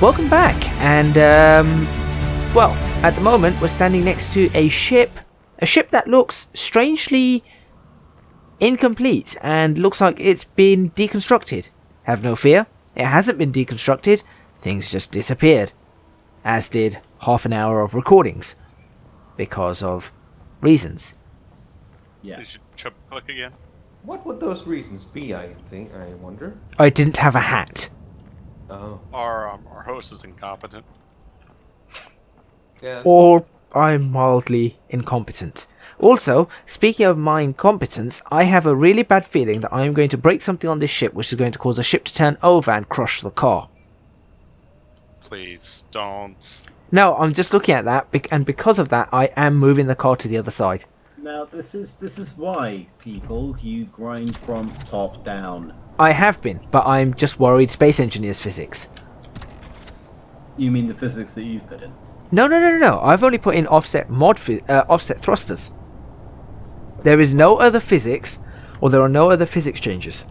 Welcome back, and well, at the moment we're standing next to a ship that looks strangely incomplete and looks like it's been deconstructed. Have no fear, it hasn't been deconstructed, things just disappeared, as did half an hour of recordings, because of reasons. Yes. Did you triple click again? What would those reasons be, I wonder? I didn't have a hat. Oh. Our host is incompetent. Yes. Or I'm mildly incompetent. Also, speaking of my incompetence, I have a really bad feeling that I am going to break something on this ship which is going to cause the ship to turn over and crush the car. Please don't. No, I'm just looking at that, and because of that, I am moving the car to the other side. Now this is why people you grind from top down. I have been, but I'm just worried space engineers physics. You mean the physics that you've put in? No. I've only put in offset offset thrusters. There is no other physics, or there are no other physics changes.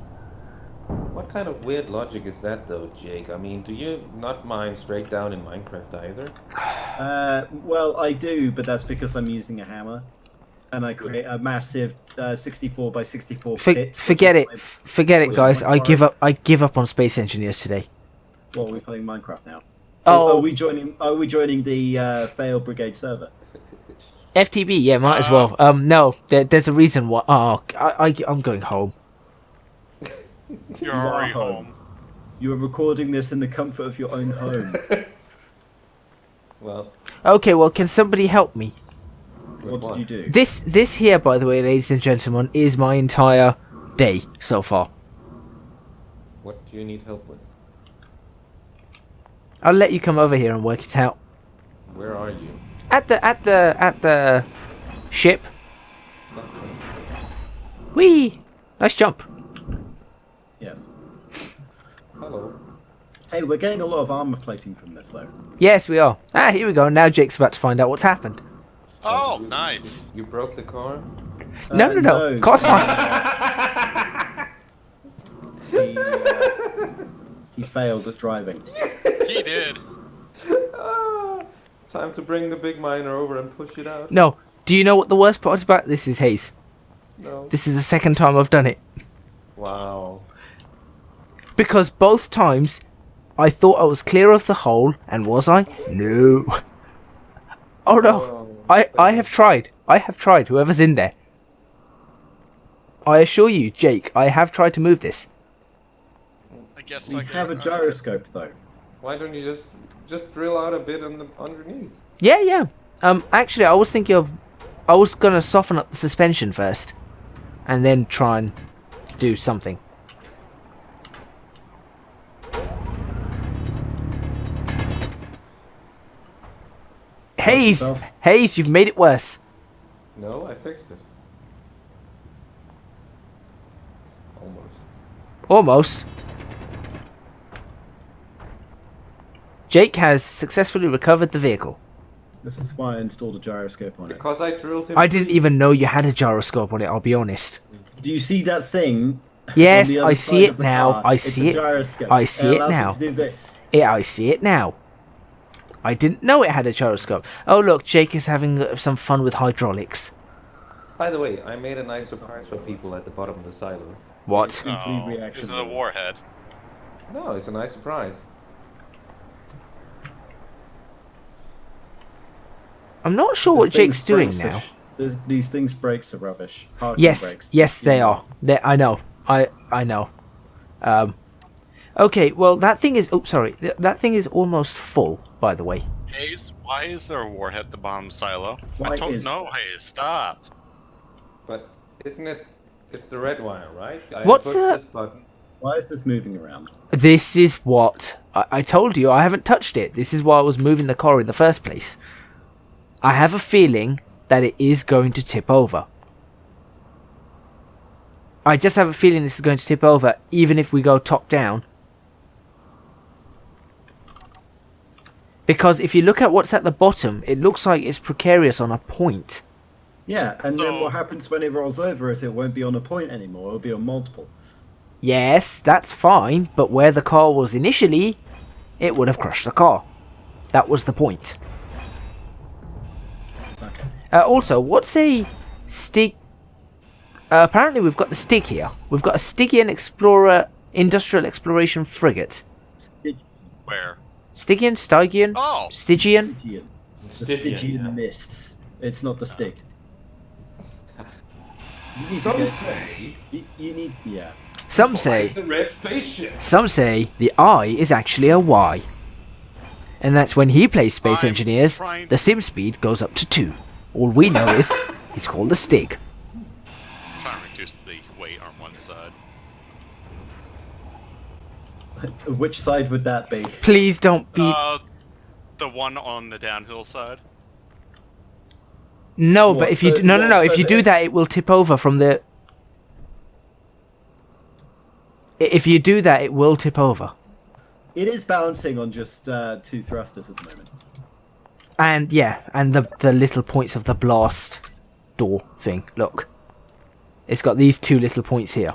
What kind of weird logic is that, though, Jake? I mean, do you not mine straight down in Minecraft either? Well, I do, but that's because I'm using a hammer, and I create a massive 64 by 64 pit. Forget it, guys. I give up on space engineers today. Well, we're playing Minecraft now. Oh. Are we joining the Failed Brigade server? FTB, yeah, might as well. No, there's a reason why. Oh, I'm going home. You're You are already home. home. You are recording this in the comfort of your own home. Well, Okay, well, can somebody help me? with What did you do? This here, by the way, ladies and gentlemen, is my entire day so far. What do you need help with? I'll let you come over here and work it out. Where are you? At the ship. Okay. Whee! Nice jump. Yes. Hello. Hey, we're getting a lot of armor plating from this, though. Yes, we are. Ah, here we go. Now Jake's about to find out what's happened. Oh, You- nice. You broke the car? No. Car's fine. He failed at driving. He did. Ah, time to bring the big miner over and push it out. No. Do you know what the worst part about this is, Hayes? No. This is the second time I've done it. Wow. Because both times, I thought I was clear of the hole, and was I? No. Oh no. I have tried. I have tried, whoever's in there. I assure you, Jake, I have tried to move this. I guess We I have a gyroscope, though. Why don't you just drill out a bit underneath? Yeah. Actually, I was gonna soften up the suspension first, and then try and do something. Hayes, yourself. Hayes, you've made it worse. No, I fixed it. Almost. Almost. Jake has successfully recovered the vehicle. This is why I installed a gyroscope on it. Because I drilled him. I didn't even know you had a gyroscope on it, I'll be honest. Do you see that thing? Yes, on the I other see side it of the now. car? I It's see a it. gyroscope. I see it allows me now. to do this. Yeah, I see it now. I didn't know it had a gyroscope. Oh look, Jake is having some fun with hydraulics. By the way, I made a nice surprise for people at the bottom of the silo. What? Oh, reaction is it a was. warhead? No, it's a nice surprise. I'm not sure what These things Jake's doing brakes are now. These things brakes are rubbish. Parking Yes, brakes. yes, they are. I know. I know. Okay, well, that thing is... Oh, sorry. That thing is almost full, by the way. Hayes, why is there a warhead at the bottom silo? Why I don't is know, there? Hayes, stop. But isn't it? It's the red wire, right? I What's pushed that? this button. Why is this moving around? This is what... I told you, I haven't touched it. This is why I was moving the car in the first place. I have a feeling that it is going to tip over. I just have a feeling this is going to tip over, even if we go top down. Because if you look at what's at the bottom, it looks like it's precarious on a point. Yeah, and then So- what happens when it rolls over is it won't be on a point anymore, it'll be on multiple. Yes, that's fine, but where the car was initially, it would have crushed the car. That was the point. Okay. Also, what's a Stig... apparently we've got the Stig here. We've got a Stygian Explorer Industrial Exploration Frigate. Where? Stygian? Stygian? Oh! Stygian? Stygian. The Stygian, Stygian yeah. mists. It's not the stick. You need to Some get- say. You need, yeah. Some Why say... is the red spaceship? Some say the I is actually a Y. And that's when he plays Space I'm Engineers, trying- the sim speed goes up to 2. All we know is he's called the Stig. Trying to reduce the weight on one side. Which side would that be? Please don't be... The one on the downhill side. no, What, but if you... so- No, no, no. what, If so you do the- that, it will tip over from the... If you do that, it will tip over. It is balancing on just 2 thrusters at the moment. And, yeah, and the little points of the blast door thing. Look. It's got these 2 little points here.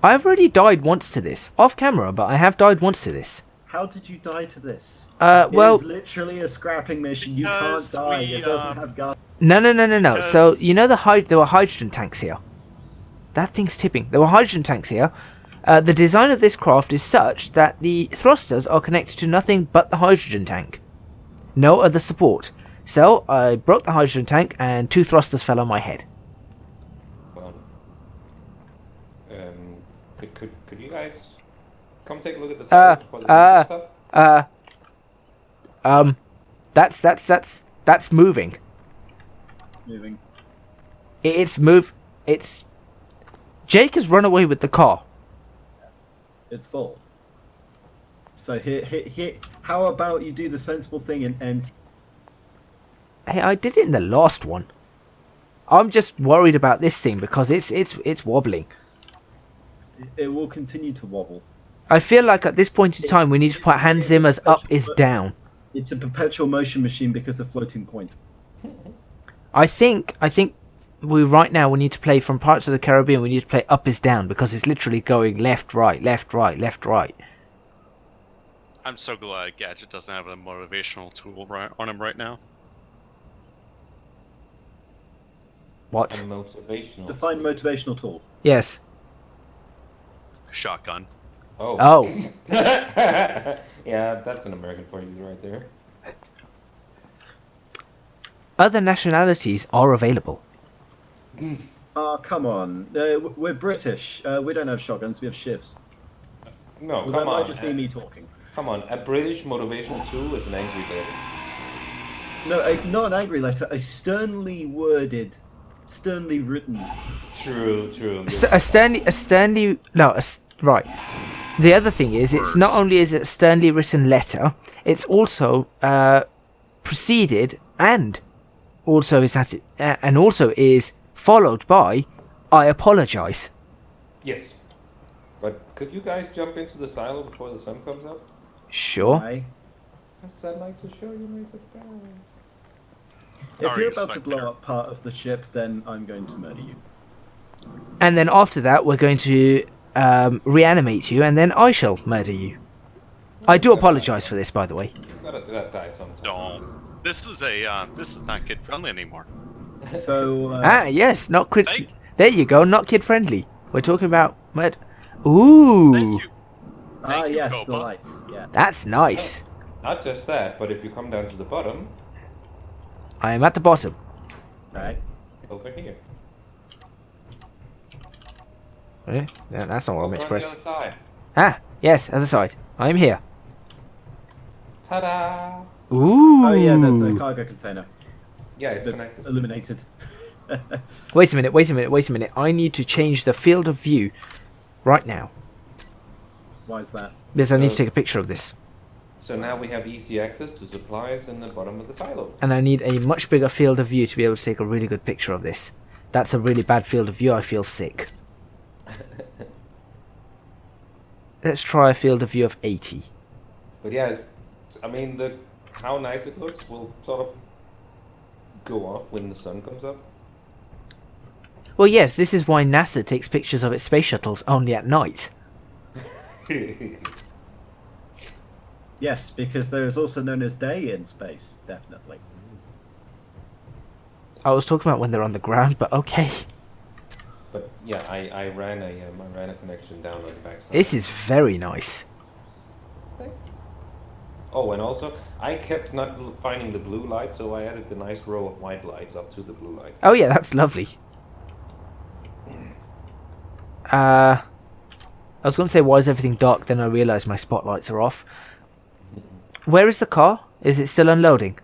I've already died once to this. Off camera, but I have died once to this. How did you die to this? Well... It is literally a scrapping mission. You can't Because die. we, It doesn't have gun. No. So, Because- you know there were hydrogen tanks here. That thing's tipping. There were hydrogen tanks here. The design of this craft is such that the thrusters are connected to nothing but the hydrogen tank. No other support. So, I broke the hydrogen tank and 2 thrusters fell on my head. Fun. Could you guys come take a look at the side before the sun comes up? That's moving. Moving. It's... Jake has run away with the car. It's full. So here. How about you do the sensible thing and Hey, I did it in the last one. I'm just worried about this thing because it's wobbling. it will continue to wobble. I feel like at this point in time we need to put Hans Zimmer's Up is Down. It's a perpetual motion machine because of floating point. I think we right now we need to play from Pirates of the Caribbean. We need to play Up is Down because it's literally going left, right, left, right, left, right. I'm so glad Gadget doesn't have a motivational tool on him right now. What? A motivational. Define motivational tool. Yes. Shotgun. Oh. Oh. Yeah, that's an American for you right there. Other nationalities are available. Oh, come on. We're British. We don't have shotguns. We have shivs. No, Well, that come might on. just be me talking. Come on. A British motivational tool is an angry lady. No, not an angry letter. A sternly worded, sternly written. True. Right. The other thing is, it's not only is it a sternly written letter, it's also preceded and also is followed by I apologize. Yes. But could you guys jump into the silo before the sun comes up? Sure. Right? Yes, I'd like to show you my surprise. If Already you're about to expected. blow up part of the ship, then I'm going to murder you. And then after that, we're going to reanimate you, and then I shall murder you. I do apologize for this, by the way. You gotta die sometime. Don't. This is not kid friendly anymore. So, Yes, not kid. Thank- There you go, not kid friendly. We're talking about murder. Ooh, Thank you. Thank you, yes, the Koba. lights. Yeah. that's nice. Not just that, but if you come down to the bottom, I am at the bottom. Right. over here. Eh? Yeah, that's not what I Over meant to on the press. other side. Yes, other side. I am here. Ta-da! Ooh. Oh yeah, that's a cargo container. Yeah, it's That's connected. illuminated. Wait a minute. I need to change the field of view right now. Why is that? Because I need to So- take a picture of this. So now we have easy access to supplies in the bottom of the silo. And I need a much bigger field of view to be able to take a really good picture of this. That's a really bad field of view. I feel sick. Let's try a field of view of 80. But yes, I mean, how nice it looks will sort of go off when the sun comes up. Well, yes, this is why NASA takes pictures of its space shuttles only at night. Yes, because there is also known as day in space, definitely. I was talking about when they're on the ground, but okay. But yeah, I ran a connection down on the backside. This is very nice. Oh, and also, I kept not finding the blue light, so I added the nice row of white lights up to the blue light. Oh yeah, that's lovely. I was going to say, why is everything dark? Then I realised my spotlights are off. Where is the car? Is it still unloading?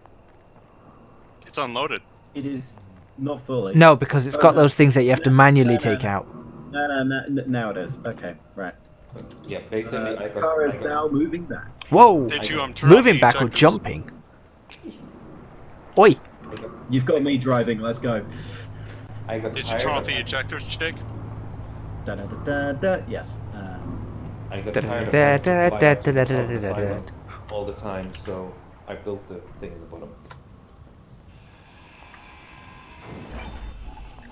It's unloaded. It is not fully. No, because it's got those things that you have to manually take out. No, now it is. Okay, right. But yeah, basically, The car is now moving back. Whoa! Did you turn off Moving the back or ejectors? jumping? Oi! You've got me driving. Let's go. I got Did you tired turn off of the ejectors, Jake? Da da da da da. Yes. I got tired of having to fly up to the top of the silo all the time, so I built the thing in the bottom.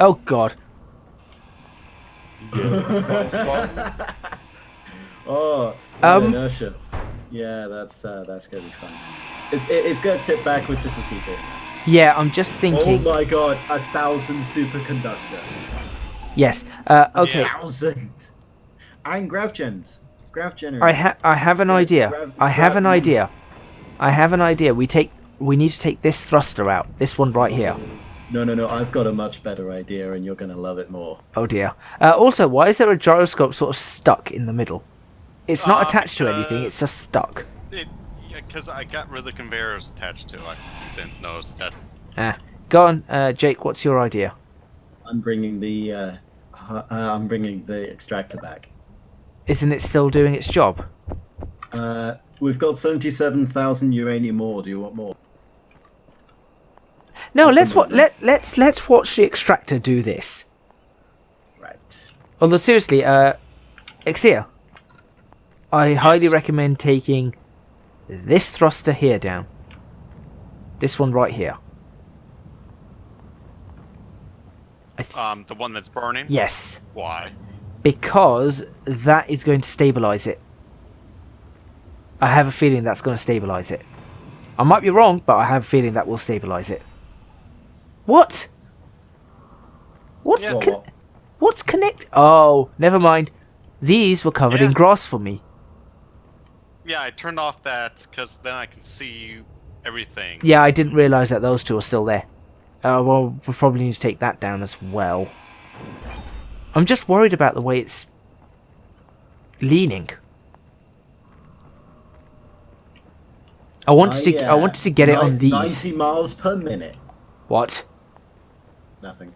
Oh god. Oh, inertia. Yeah, that's gonna be fun. It's gonna tip backwards if we keep it. Yeah, I'm just Oh thinking. my god, 1,000 superconductor. Yes. Okay. 1,000. And grav gens. Grav generator. I have an idea. I have an idea. I have an idea. We need to take this thruster out. This one right here. No. I've got a much better idea, and you're gonna love it more. Oh dear. Also, why is there a gyroscope sort of stuck in the middle? It's not attached to anything. It's just stuck. Yeah, because I got rid of the conveyors attached to it. I didn't notice that. Go on, Jake. What's your idea? I'm bringing the extractor back. Isn't it still doing its job? We've got 77,000 uranium ore. Do you want more? No. Let's watch the extractor do this. Right. Although seriously, Exia, I highly recommend taking this thruster here down. This one right here. The one that's burning? Yes. Why? Because that is going to stabilize it. I have a feeling that's going to stabilize it. I might be wrong, but I have a feeling that will stabilize it. What? What's connect? Oh, never mind. These were covered in grass for me. Yeah, I turned off that because then I can see everything. Yeah, I didn't realize that those two are still there. Well, we probably need to take that down as well. I'm just worried about the way it's leaning. I wanted to get it on these. 90 miles per minute. What? Nothing.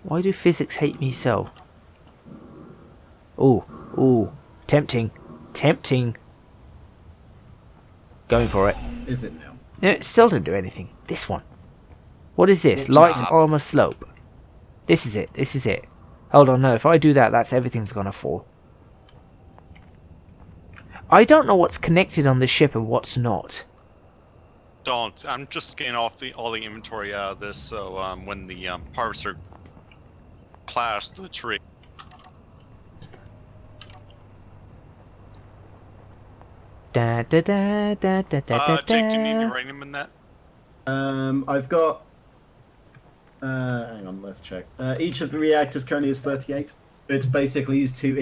Why do physics hate me so? Ooh, tempting. Going for it. Is it now? No, it still didn't do anything. This one. What is this? Light armor slope. This is it. Hold on, no, if I do that, that's everything's gonna fall. I don't know what's connected on this ship and what's not. Don't. I'm just getting off all the inventory out of this, so when the harvester clashed the tree. Da da da da da da Jake, do you need uranium in that? I've got. Hang on, let's check. Each of the reactors currently is 38. It's basically used 6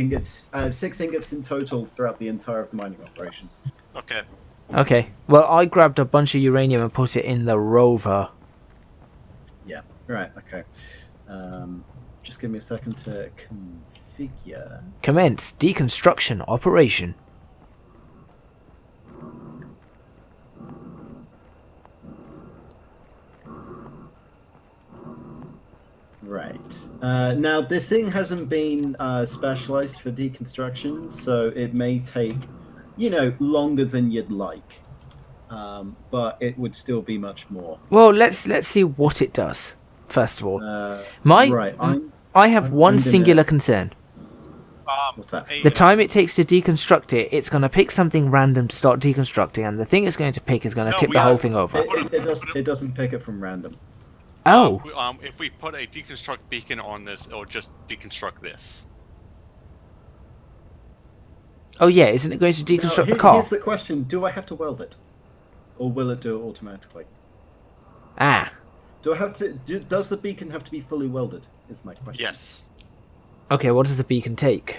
ingots in total throughout the entire of the mining operation. Okay. Okay, well, I grabbed a bunch of uranium and put it in the rover. Yeah, right, okay. Just give me a second to configure. Commence deconstruction operation. Right. Now, this thing hasn't been specialized for deconstruction, so it may take, longer than you'd like. But it would still be much more. Well, let's see what it does. First of all, Right. I have one singular concern. What's that? The time it takes to deconstruct it, it's going to pick something random to start deconstructing, and the thing it's going to pick is going to tip the whole thing over. It doesn't pick it from random. Oh. If we put a deconstruct beacon on this, it'll just deconstruct this. Oh yeah, isn't it going to Now, deconstruct the car? here's the question: do I have to weld it, or will it do it automatically? Ah. Do I have to? Does the beacon have to be fully welded? Is my question. Yes. Okay, what does the beacon take?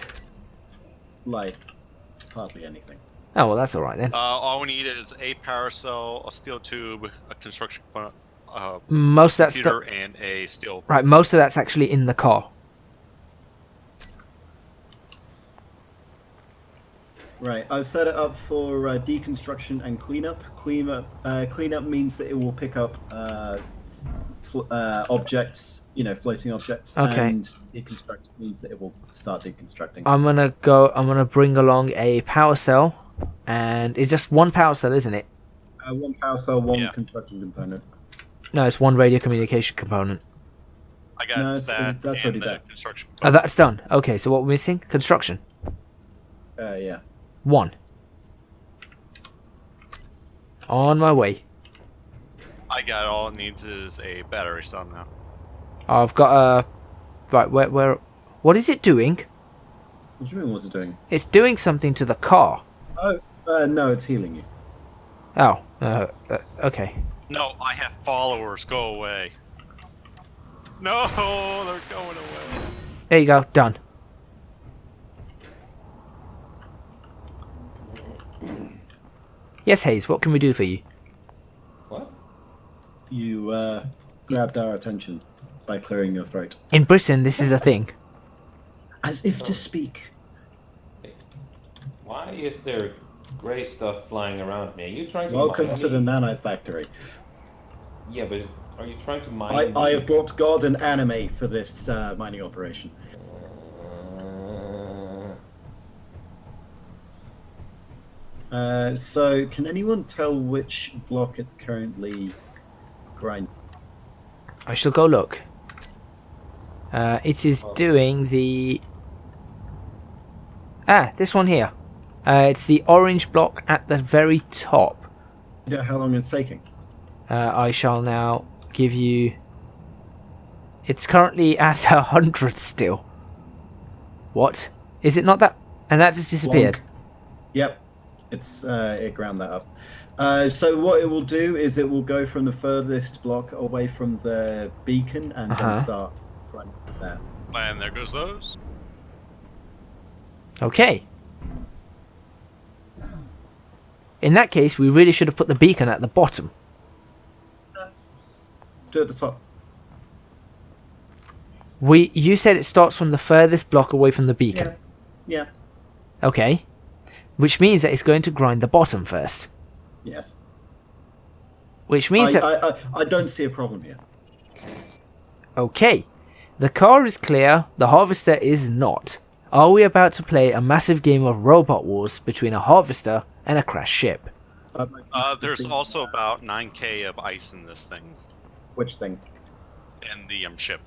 Like, hardly anything. Oh well, that's all right then. All we need is a power cell, a steel tube, a construction component, Most of that stuff. computer, and a steel. Right, most of that's actually in the car. Right, I've set it up for deconstruction and cleanup. Cleanup means that it will pick up objects, floating objects. Okay. And deconstruct means that it will start deconstructing. I'm gonna bring along a power cell, and it's just one power cell, isn't it? One power cell, one Yeah. construction component. No, it's one radio communication component. I got No, that that's and already the done. construction. Oh, that's done. Okay, so what we're missing? Construction. Yeah. 1. On my way. I got all it needs is a battery cell now. I've got a... Right, where... What is it doing? What do you mean, what's it doing? It's doing something to the car. Oh, no, it's healing you. Oh, okay. No, I have followers. Go away. No, they're going away. There you go, done. Yes, Hayes, what can we do for you? What? You grabbed our attention by clearing your throat. In Britain, this is a thing. As if to speak. Why is there grey stuff flying around me? Are you trying to Welcome mine to the me? nano factory. Yeah, but are you trying to mine I me? have brought God and anime for this mining operation. So, can anyone tell which block it's currently grinding? I shall go look. It is doing the... this one here. It's the orange block at the very top. Yeah, how long it's taking? I shall now give you... It's currently at 100 still. What? Is it not that? And that just disappeared. Yep, it ground that up. So what it will do is it will go from the furthest block away from the beacon and then start grinding there. And there goes those. Okay. In that case, we really should have put the beacon at the bottom. Do it at the top. You said it starts from the furthest block away from the beacon. Yeah. Okay. Which means that it's going to grind the bottom first. Yes. Which means that... I don't see a problem here. Okay. The car is clear, the harvester is not. Are we about to play a massive game of robot wars between a harvester and a crashed ship? There's also about 9k of ice in this thing. Which thing? In the ship.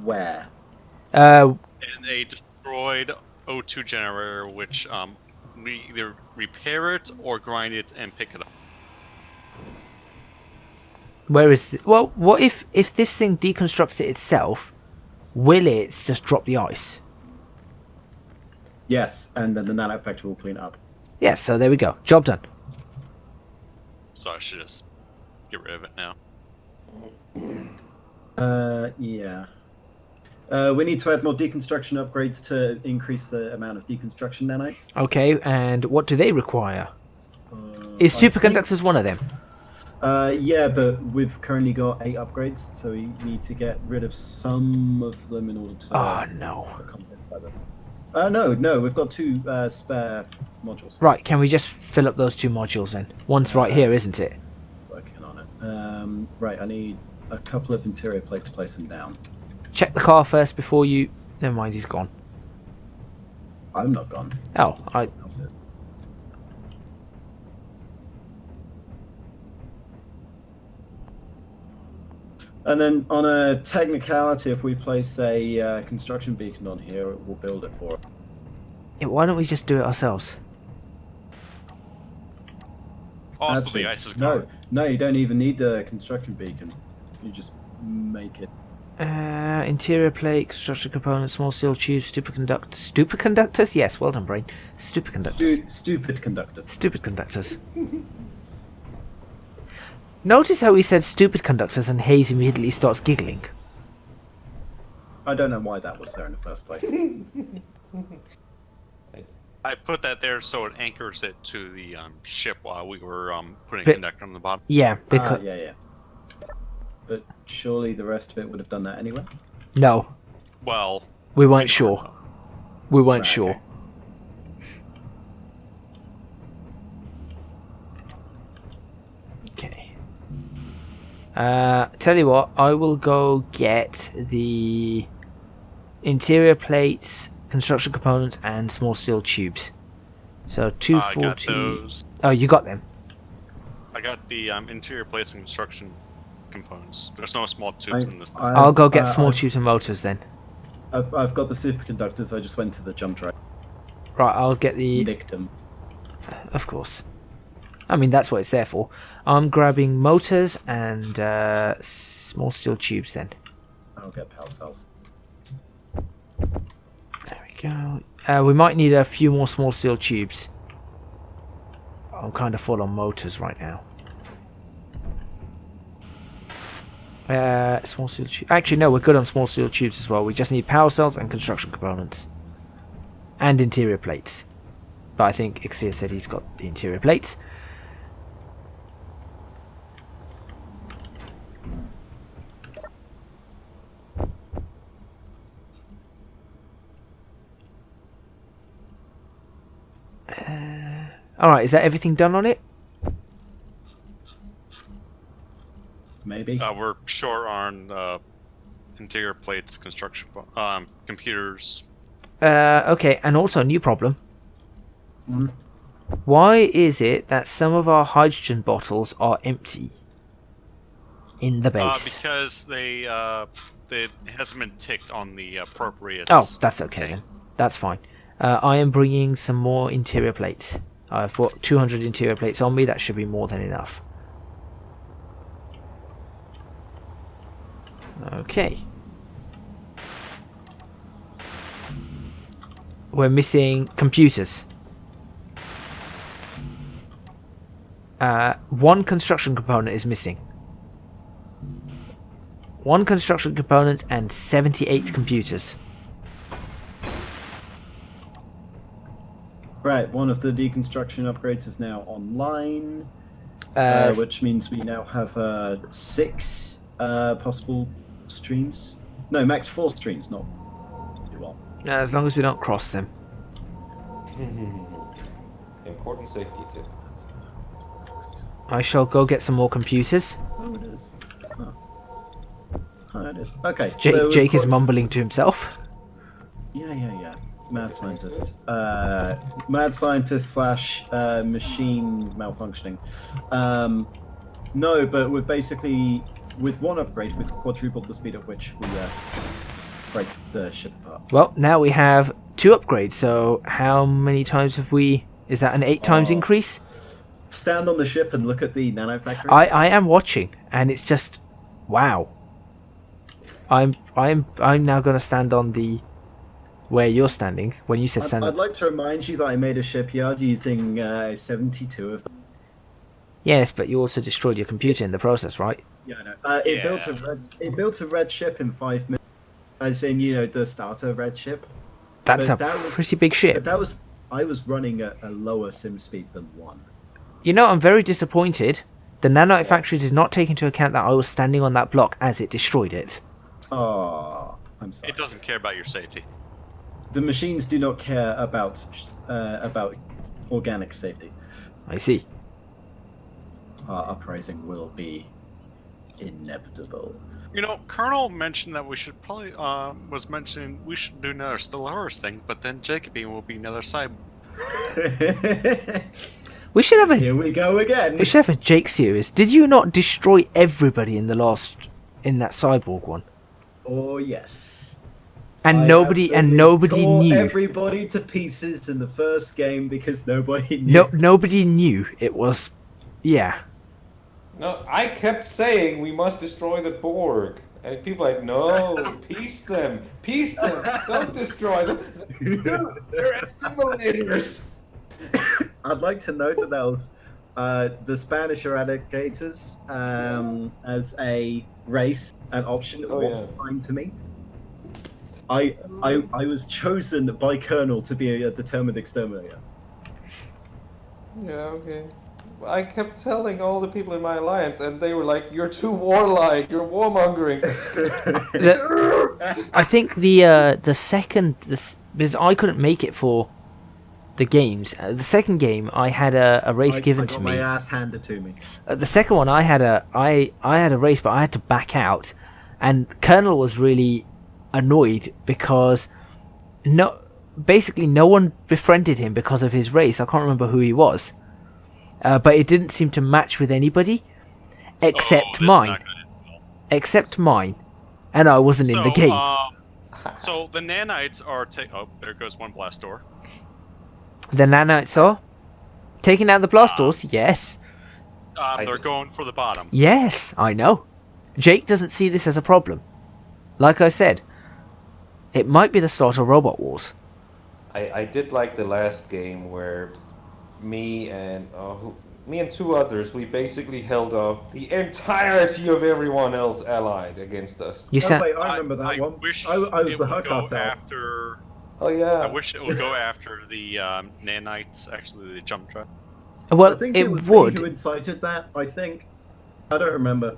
Where? And a destroyed O2 generator, which we either repair it or grind it and pick it up. Where is it? Well, what if this thing deconstructs it itself? Will it just drop the ice? Yes, and then the nano factory will clean it up. Yes, so there we go. Job done. So I should just get rid of it now. Yeah. We need to add more deconstruction upgrades to increase the amount of deconstruction nanites. Okay, and what do they require? Is superconductors one of them? Yeah, but we've currently got 8 upgrades, so we need to get rid of some of them in order to... Oh, no. accommodate by this. No, we've got 2 spare modules. Right, can we just fill up those 2 modules then? One's right here, isn't it? Working on it. Right, I need a couple of interior plates to place them down. Check the car first before you... Never mind, he's gone. I'm not gone. Oh, Someone else is. And then on a technicality, if we place a construction beacon on here, it will build it for us. Yeah, why don't we just do it ourselves? Also, Actually, the ice is gone. no, you don't even need the construction beacon. You just make it Interior plate, construction components, small steel tubes, superconductors? Yes, well done, brain. Superconductors. Stupid conductors. Stupid conductors. Notice how he said stupid conductors and Hayes immediately starts giggling. I don't know why that was there in the first place. I put that there so it anchors it to the ship while we were putting But- conductor on the bottom. Yeah, because... Yeah. But surely the rest of it would have done that anyway? No, Well, we weren't sure. We weren't Right, sure. Okay. Tell you what, I will go get the interior plates, construction components, and small steel tubes. So I 240. got those. Oh, you got them. I got the interior plates and construction components. There's no small tubes in this thing. I'll go get small tubes and motors then. I've got the superconductors. I just went to the jump drive. Right, I'll get the... Nicked them. Of course. I mean, that's what it's there for. I'm grabbing motors and small steel tubes then. I'll get power cells. There we go. We might need a few more small steel tubes. I'm kind of full on motors right now. Small steel tubes. Actually, no, we're good on small steel tubes as well. We just need power cells and construction components. And interior plates. But I think Exia said he's got the interior plates. Alright, is that everything done on it? Maybe. We're short on interior plates, construction, computers. Okay, and also a new problem. Mm. Why is it that some of our hydrogen bottles are empty in the base? Because it hasn't been ticked on the appropriate. Oh, that's okay then. That's fine. I am bringing some more interior plates. I've brought 200 interior plates on me. That should be more than enough. Okay. We're missing computers. One construction component is missing. One construction component and 78 computers. Right, one of the deconstruction upgrades is now online, which means we now have 6 possible streams. No, max 4 streams, not 1. As long as we don't cross them. Important safety tip. I shall go get some more computers. Oh, it is. Oh, it is. Okay. Jake is mumbling to himself. Yeah. Mad scientist. Mad scientist slash machine malfunctioning. No, but we've basically, with one upgrade, we've quadrupled the speed at which we break the ship apart. Well, now we have 2 upgrades, so how many times have we... Is that an 8 times increase? Stand on the ship and look at the nano factory. I am watching, and it's just... Wow. I'm now going to stand on the... Where you're standing, when you said stand... I'd like to remind you that I made a shipyard using 72 of them. Yes, but you also destroyed your computer in the process, right? Yeah, I know. It built a red ship in 5 minutes. As in, the starter red ship. That's But a that was- pretty big ship. But I was running at a lower sim speed than 1. You know, I'm very disappointed. The nanite factory did not take into account that I was standing on that block as it destroyed it. Oh, I'm sorry. It doesn't care about your safety. The machines do not care about organic safety. I see. Our uprising will be inevitable. Colonel mentioned that we should probably was mentioning we should do another Stellaris thing, but then Jacoby will be another side. We should have a Here we go again. We should have a Jake series. Did you not destroy everybody in that cyborg one? Oh yes. And I nobody absolutely tore knew. everybody to pieces in the first game because nobody knew. Nobody knew it was. Yeah. No, I kept saying we must destroy the Borg, And people are like, no, peace them, don't destroy them. No, they're assimilators. I'd like to note that was the Spanish eradicators as a race, an option Oh, was yeah. assigned to me. I was chosen by Colonel to be a determined exterminator. Yeah, okay. I kept telling all the people in my alliance, and they were like, "You're too warlike. You're warmongering." I think the second because I couldn't make it for the games. The second game I had a race given I got to my me. ass handed to me. The second one I had a race, but I had to back out, and Colonel was really annoyed because basically no one befriended him because of his race. I can't remember who he was, but it didn't seem to match with anybody except mine. Except mine, and I wasn't in the game. So the nanites are oh, there goes one blast door. The nanites are taking down the blast doors. Yes, They're going for the bottom. yes, I know. Jake doesn't see this as a problem. Like I said, it might be the start of Robot Wars. I did like the last game where me and two others, we basically held off the entirety of everyone else allied against us. You sound. Wait, I remember that I one. wish I was it the would go cartel. after. Oh yeah. I wish it would go after the nanites. Actually, the jump trap. Well, I think it was would. me who incited that. I think. I don't remember.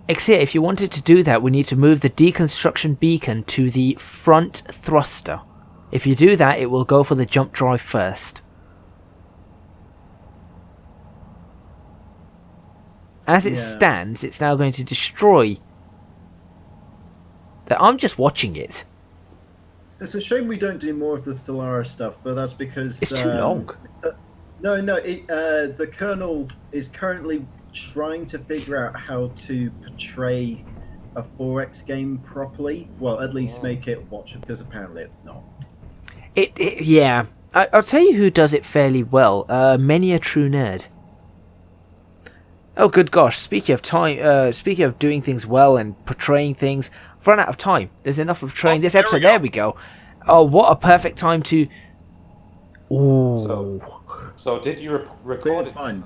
Exia, if you wanted to do that, we need to move the deconstruction beacon to the front thruster. If you do that, it will go for the jump drive first. As it Yeah. stands, it's now going to destroy. I'm just watching it. It's a shame we don't do more of the Stellaris stuff, but that's because It's too long. No, the Colonel is currently trying to figure out how to portray a 4X game properly. Well, at least make it watchable, because apparently it's not. Yeah. I'll tell you who does it fairly well. Many a true nerd. Oh, good gosh. Speaking of time, speaking of doing things well and portraying things, I've run out of time. There's enough of portraying this episode. There we go. Oh, what a perfect time to... Ooh. So did you record it? Fine.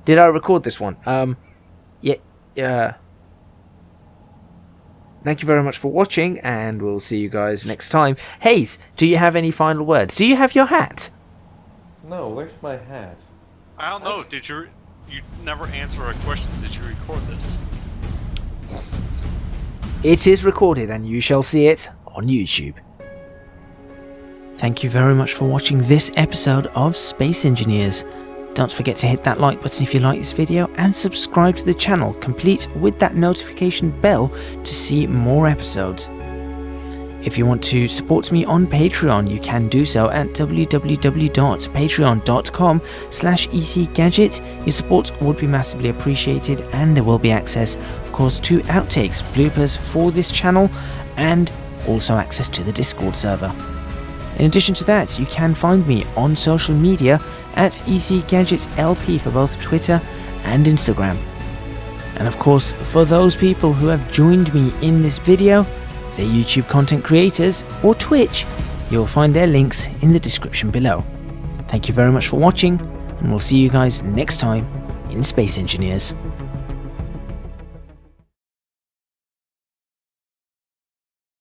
Did I record this one? Yeah. Thank you very much for watching, and we'll see you guys next time. Hayes, do you have any final words? Do you have your hat? No, where's my hat? I don't know. Did you? You never answer a question. Did you record this? It is recorded, and you shall see it on YouTube. Thank you very much for watching this episode of Space Engineers. Don't forget to hit that like button if you like this video, and subscribe to the channel, complete with that notification bell to see more episodes. If you want to support me on Patreon, you can do so at www.patreon.com/ecgadget. Your support would be massively appreciated, and there will be access, of course, to outtakes, bloopers for this channel, and also access to the Discord server. In addition to that, you can find me on social media at ecgadgetlp for both Twitter and Instagram. And of course, for those people who have joined me in this video, they're YouTube content creators or Twitch, you'll find their links in the description below. Thank you very much for watching, and we'll see you guys next time in Space Engineers.